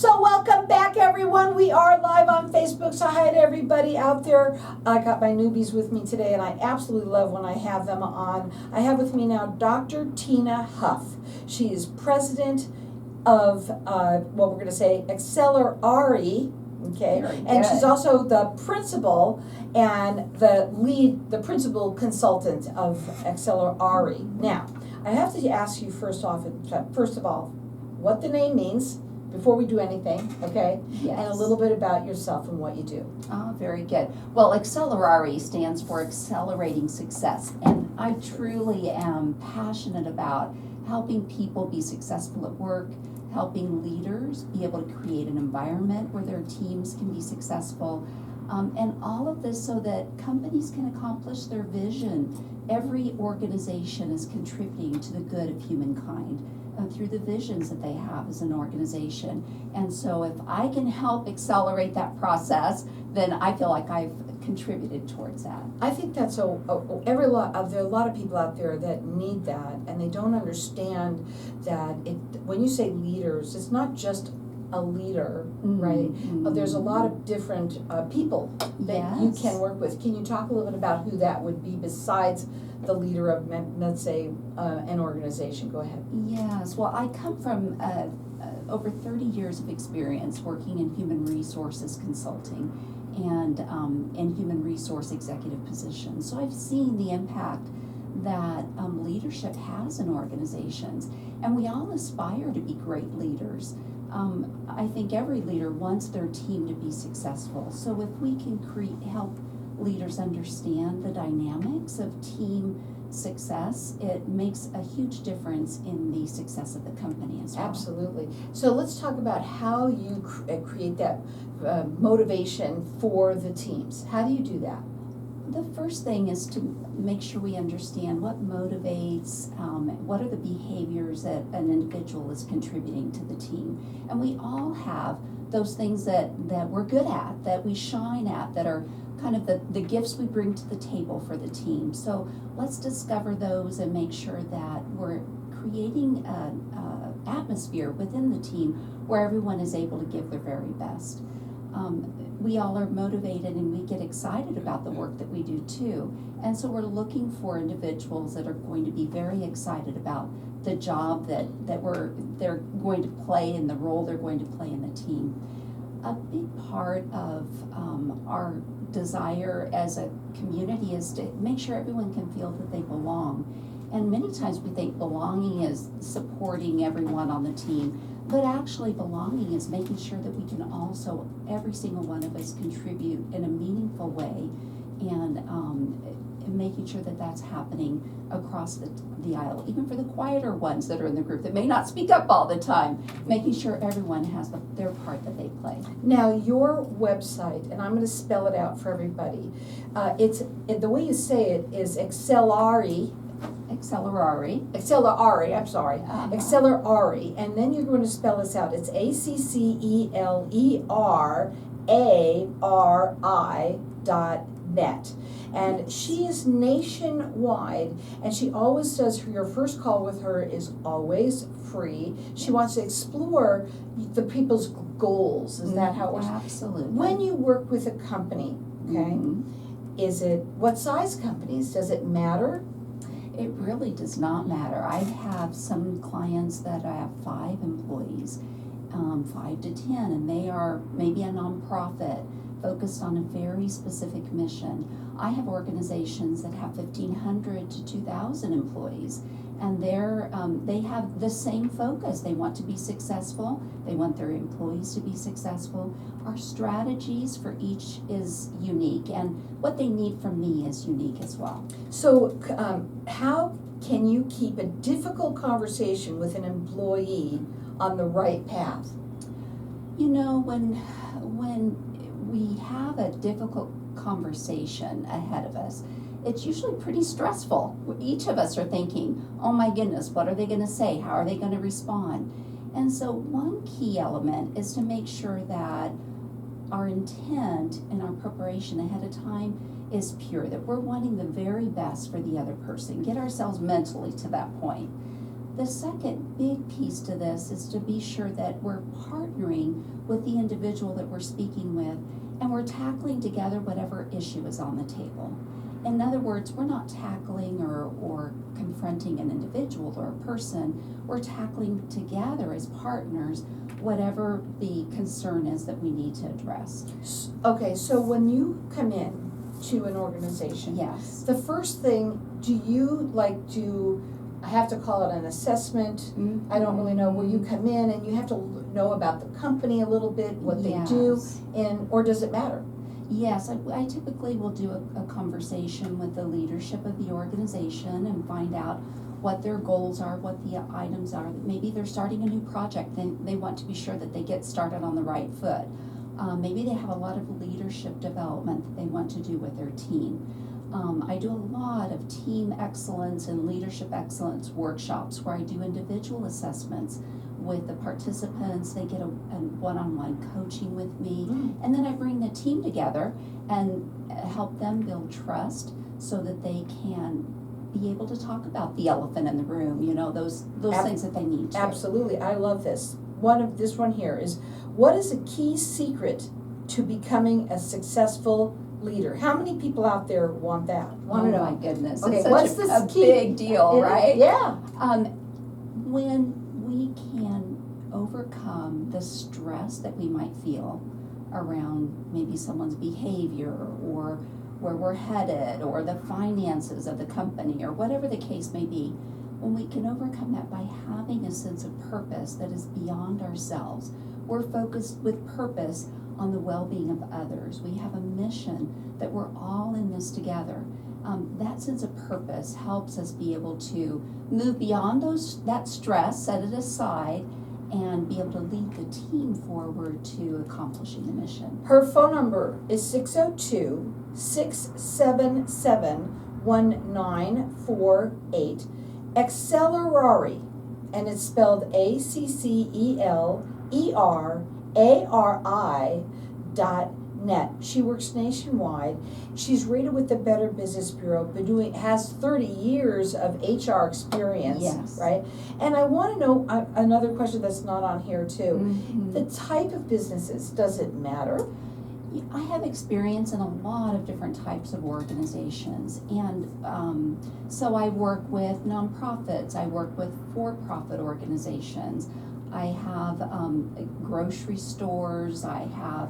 So welcome back, everyone. We are live on Facebook, so hi to everybody out there. I got my newbies with me today, and I absolutely love when I have them on. I have with me now Dr. Tina Huff. She is president of, what we're going to say, ACCELERARI, okay? And she's also the principal and the principal consultant of ACCELERARI. Now, I have to ask you first of all, what the name means before we do anything, okay? Yes. And a little bit about yourself and what you do. Oh, very good. Well, ACCELERARI stands for Accelerating Success, and I truly am passionate about helping people be successful at work, helping leaders be able to create an environment where their teams can be successful, and all of this so that companies can accomplish their vision. Every organization is contributing to the good of humankind through the visions that they have as an organization. And so if I can help accelerate that process, then I feel like I've contributed towards that. I think that's there are a lot of people out there that need that, and they don't understand that when you say leaders, it's not just a leader, right? There's a lot of different people that you can work with. Can you talk a little bit about who that would be besides the leader of, let's say, an organization? Go ahead. Yes, well, I come from over 30 years of experience working in human resources consulting and in human resource executive positions. So I've seen the impact that leadership has in organizations, and we all aspire to be great leaders. I think every leader wants their team to be successful. So if we can help leaders understand the dynamics of team success, it makes a huge difference in the success of the company as well. Absolutely. So let's talk about how you create that motivation for the teams. How do you do that? The first thing is to make sure we understand what motivates, what are the behaviors that an individual is contributing to the team. And we all have those things that we're good at, that we shine at, that are kind of the gifts we bring to the table for the team. So let's discover those and make sure that we're creating an atmosphere within the team where everyone is able to give their very best. We all are motivated and we get excited about the work that we do too. And so we're looking for individuals that are going to be very excited about the job that they're going to play and the role they're going to play in the team. A big part of our desire as a community is to make sure everyone can feel that they belong. And many times we think belonging is supporting everyone on the team, but actually belonging is making sure that we can also, every single one of us, contribute in a meaningful way, and making sure that that's happening across the aisle, even for the quieter ones that are in the group that may not speak up all the time, making sure everyone has their part that they play. Now, your website, and I'm going to spell it out for everybody, the way you say it is ACCELERARI, I'm sorry. ACCELERARI, and then you're going to spell this out. It's ACCELERARI.net. And she is nationwide, and she always says your first call with her is always free. She wants to explore the people's goals. Is that how it works? Absolutely. When you work with a company, okay, what size companies? Does it matter? It really does not matter. I have some clients that have 5 employees, 5 to 10, and they are maybe a nonprofit focused on a very specific mission. I have organizations that have 1,500 to 2,000 employees, and they have the same focus. They want to be successful. They want their employees to be successful. Our strategies for each is unique, and what they need from me is unique as well. So how can you keep a difficult conversation with an employee on the right path? You know, when we have a difficult conversation ahead of us, it's usually pretty stressful. Each of us are thinking, oh my goodness, what are they going to say? How are they going to respond? And so one key element is to make sure that our intent and our preparation ahead of time is pure, that we're wanting the very best for the other person. Get ourselves mentally to that point. The second big piece to this is to be sure that we're partnering with the individual that we're speaking with, and we're tackling together whatever issue is on the table. In other words, we're not tackling or confronting an individual or a person, we're tackling together as partners whatever the concern is that we need to address. Okay, so when you come in to an organization, Yes. the first thing, do you I have to call it an assessment, I don't really know, where you come in and you have to know about the company a little bit, what they do, Yes. or does it matter? Yes, I typically will do a conversation with the leadership of the organization and find out what their goals are, what the items are. Maybe they're starting a new project, then they want to be sure that they get started on the right foot. Maybe they have a lot of leadership development that they want to do with their team. I do a lot of team excellence and leadership excellence workshops where I do individual assessments with the participants. They get a one-on-one coaching with me, and then I bring the team together and help them build trust so that they can be able to talk about the elephant in the room, those things that they need to. Absolutely, I love this. This one here is, what is a key secret to becoming a successful leader? How many people out there want that? Want to know? Oh my goodness, Okay, it's what's such the a key? big deal, right? Yeah. When we can overcome the stress that we might feel around maybe someone's behavior or where we're headed or the finances of the company or whatever the case may be, when we can overcome that by having a sense of purpose that is beyond ourselves, we're focused with purpose on the well-being of others. We have a mission that we're all in this together. That sense of purpose helps us be able to move beyond that stress, set it aside, and be able to lead the team forward to accomplishing the mission. Her phone number is 602-677-1948. ACCELERARI, and it's spelled ACCELERARI.net. She works nationwide. She's rated with the Better Business Bureau, has 30 years of HR experience, Yes. right? And I want to know another question that's not on here too. Mm-hmm. The type of businesses, does it matter? I have experience in a lot of different types of organizations, and so I work with nonprofits, I work with for-profit organizations, I have grocery stores, I have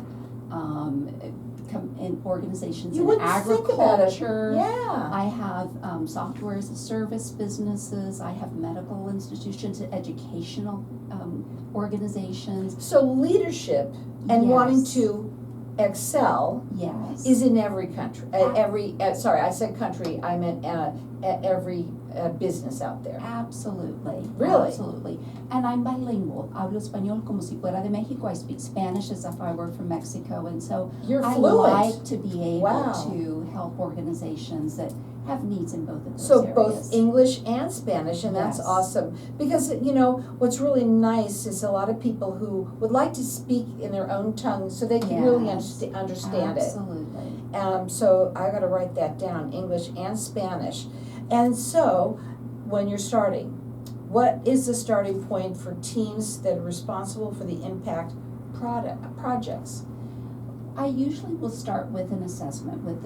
in organizations in agriculture. Yeah. I have software as a service businesses, I have medical institutions, educational organizations. So leadership and Yes. wanting to excel Yes. is in every country. Sorry, I said country. I meant every business out there. Absolutely. Really? Absolutely. And I'm bilingual. Hablo español como si fuera de Mexico. I speak Spanish as if I were from Mexico. And so You're I fluent. like to be able Wow. to help organizations that have needs in both of those So areas. both English and Spanish, and that's Yes. awesome. Because, what's really nice is a lot of people who would like to speak in their own tongue so they can really Yes. understand it. Absolutely. So I got to write that down, English and Spanish. And so, when you're starting, what is the starting point for teams that are responsible for the impact projects? I usually will start with an assessment with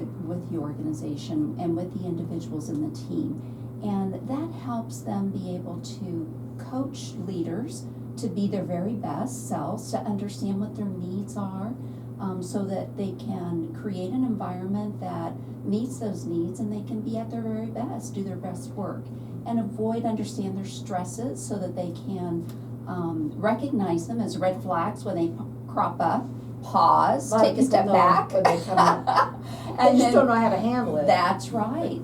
the organization and with the individuals in the team, and that helps them be able to coach leaders to be their very best selves, to understand what their needs are, so that they can create an environment that meets those needs and they can be at their very best, do their best work, and understand their stresses so that they can recognize them as red flags when they crop up. Pause, take a step back. When they come up. And They just then- don't know how to handle it. That's right.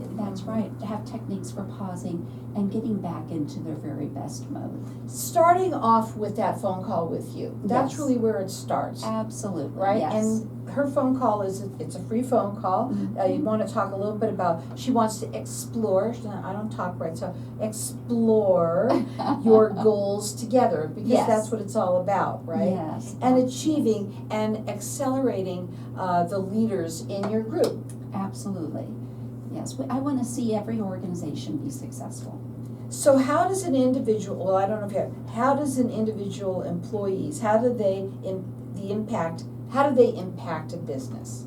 To have techniques for pausing and getting back into their very best mode. Starting off with that phone call with you, that's Yes. really where it starts, Absolutely. right? Yes. And her phone call it's a free phone call. Mhm. You want to talk a little bit about, she wants to explore, I don't talk right, so explore your goals together, because Yes. that's what it's all about, right? Yes. And achieving and accelerating the leaders in your group. Absolutely. Yes. I want to see every organization be successful. So how does an individual, well, I don't know if you have, how does an individual employees, how do they impact a business?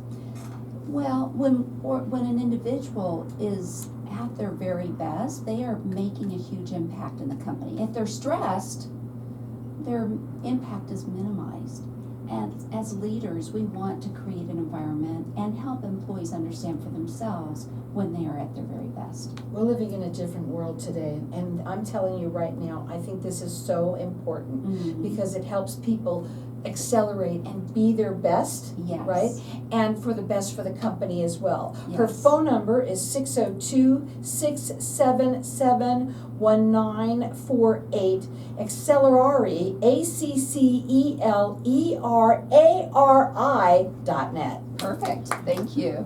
Well, when an individual is at their very best, they are making a huge impact in the company. If they're stressed, their impact is minimized. And as leaders, we want to create an environment and help employees understand for themselves when they are at their very best. We're living in a different world today, and I'm telling you right now, I think this is so important Mhm. because it helps people accelerate and be their best, Yes. right? And for the best for the company as well. Her Yes. phone number is 602-677-1948. ACCELERARI, ACCELERARI.net. Perfect, thank you.